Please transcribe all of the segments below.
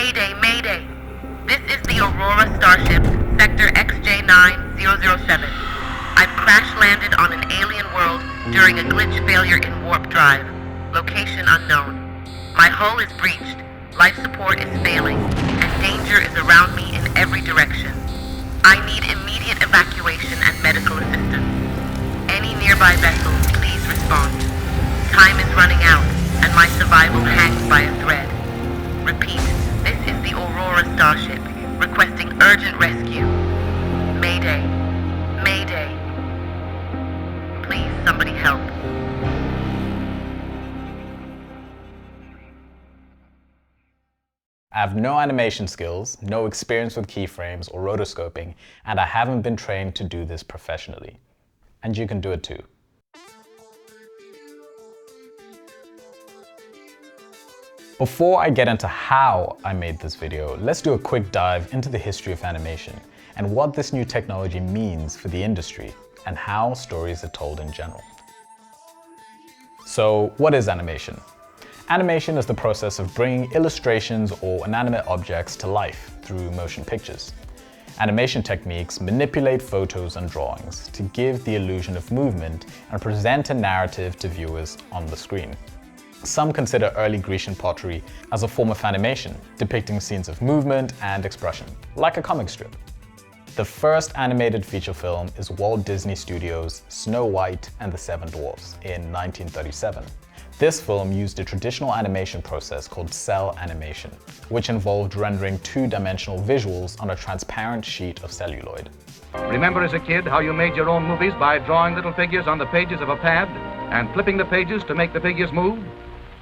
Mayday, Mayday! This is the Aurora Starship, Sector XJ9007. I've crash-landed on an alien world during a glitch failure in warp drive. Location unknown. My hull is breached, life support is failing, and danger is around me in every direction. I need immediate evacuation and medical assistance. Any nearby vessels, please respond. Time is running out, and my survival hangs by a thread. Repeat, this is the Aurora Starship, requesting urgent rescue. Mayday. Mayday. Please, somebody help. I have no animation skills, no experience with keyframes or rotoscoping, and I haven't been trained to do this professionally. And you can do it too. Before I get into how I made this video, let's do a quick dive into the history of animation and what this new technology means for the industry and how stories are told in general. So, what is animation? Animation is the process of bringing illustrations or inanimate objects to life through motion pictures. Animation techniques manipulate photos and drawings to give the illusion of movement and present a narrative to viewers on the screen. Some consider early Grecian pottery as a form of animation, depicting scenes of movement and expression, like a comic strip. The first animated feature film is Walt Disney Studios' Snow White and the Seven Dwarfs in 1937. This film used a traditional animation process called cell animation, which involved rendering two-dimensional visuals on a transparent sheet of celluloid. Remember as a kid how you made your own movies by drawing little figures on the pages of a pad and flipping the pages to make the figures move?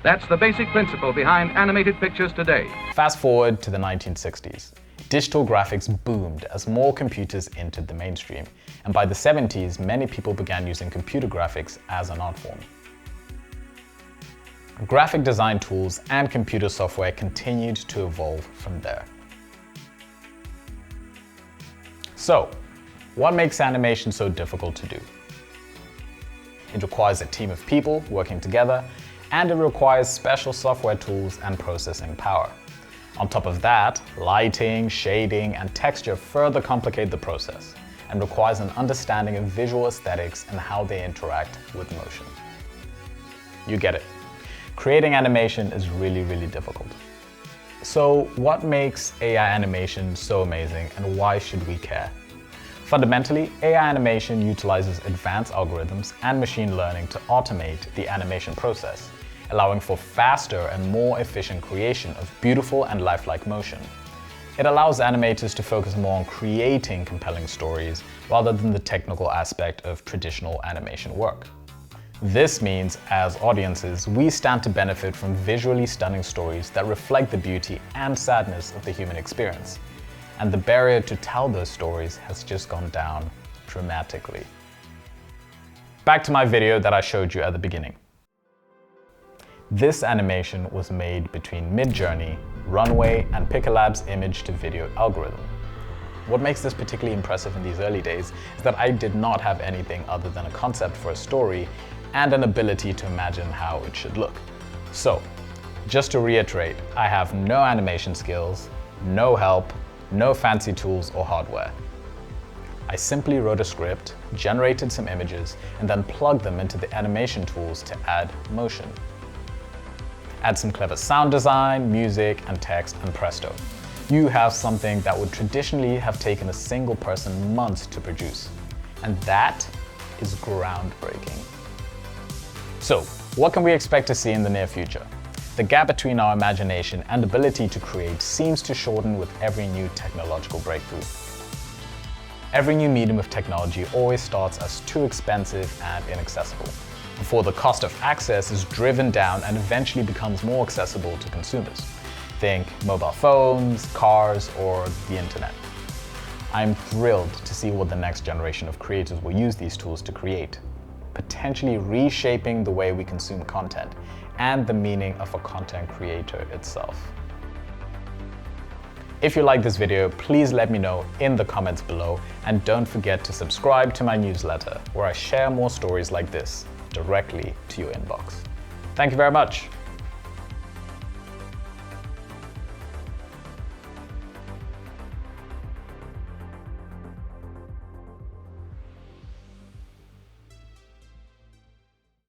That's the basic principle behind animated pictures today. Fast forward to the 1960s. Digital graphics boomed as more computers entered the mainstream, and by the 70s, many people began using computer graphics as an art form. Graphic design tools and computer software continued to evolve from there. So, what makes animation so difficult to do? It requires a team of people working together, and it requires special software tools and processing power. On top of that, lighting, shading, and texture further complicate the process and requires an understanding of visual aesthetics and how they interact with motion. You get it. Creating animation is really difficult. So what makes AI animation so amazing, and why should we care? Fundamentally, AI animation utilizes advanced algorithms and machine learning to automate the animation process, allowing for faster and more efficient creation of beautiful and lifelike motion. It allows animators to focus more on creating compelling stories rather than the technical aspect of traditional animation work. This means, as audiences, we stand to benefit from visually stunning stories that reflect the beauty and sadness of the human experience. And the barrier to tell those stories has just gone down dramatically. Back to my video that I showed you at the beginning. This animation was made between Midjourney, Runway, and Pika Labs' image-to-video algorithm. What makes this particularly impressive in these early days is that I did not have anything other than a concept for a story and an ability to imagine how it should look. So, just to reiterate, I have no animation skills, no help, no fancy tools or hardware. I simply wrote a script, generated some images, and then plugged them into the animation tools to add motion. Add some clever sound design, music, and text, and presto. You have something that would traditionally have taken a single person months to produce. And that is groundbreaking. So, what can we expect to see in the near future? The gap between our imagination and ability to create seems to shorten with every new technological breakthrough. Every new medium of technology always starts as too expensive and inaccessible, before the cost of access is driven down and eventually becomes more accessible to consumers. Think mobile phones, cars, or the internet. I'm thrilled to see what the next generation of creators will use these tools to create, potentially reshaping the way we consume content and the meaning of a content creator itself. If you like this video, please let me know in the comments below, and don't forget to subscribe to my newsletter where I share more stories like this directly to your inbox. Thank you very much.